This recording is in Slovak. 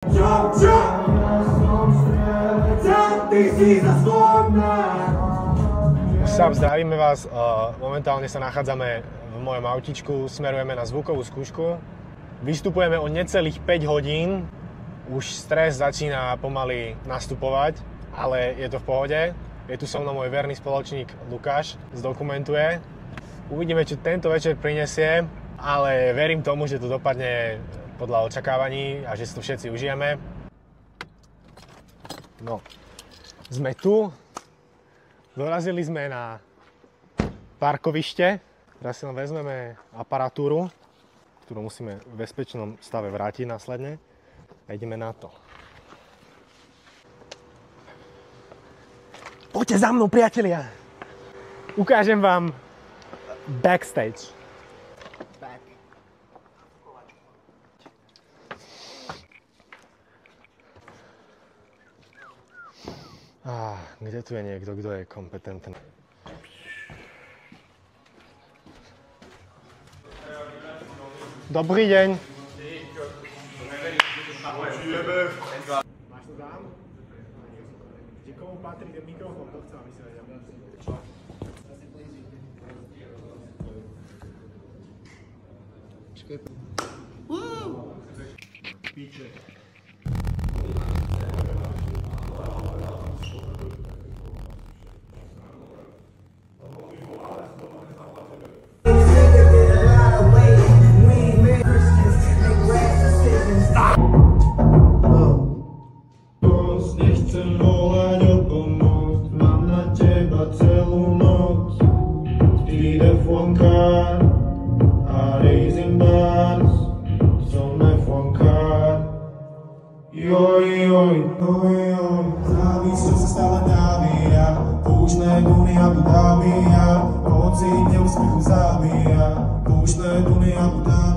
Zdravíme vás, momentálne sa nachádzame v mojom autičku, smerujeme na zvukovú skúšku. Vystupujeme o necelých 5 hodín, už stres začína pomaly nastupovať, ale je to v pohode. Je tu so mnou môj verný spoločník Lukáš, zdokumentuje. Uvidíme, čo tento večer prinesie, ale verím tomu, že to dopadne podľa očakávaní a že si to všetci užijeme. No, sme tu. Dorazili sme na parkovište. Teraz si len vezmeme aparatúru, ktorú musíme v bezpečnom stave vrátiť následne. A ideme na to. Poďte za mnou, priatelia! Ukážem vám backstage. Kde tu je niekto, kto je kompetentný? Dobrý deň. Máš to tam? Kde komu patrí ten mikrofón? To chcem, aby si vedel. Píče. Závisť sa stále dávíja, púšne duny Abu Dhabia, hoci neúspechu zabíja, púšne duny Abu Dhabia.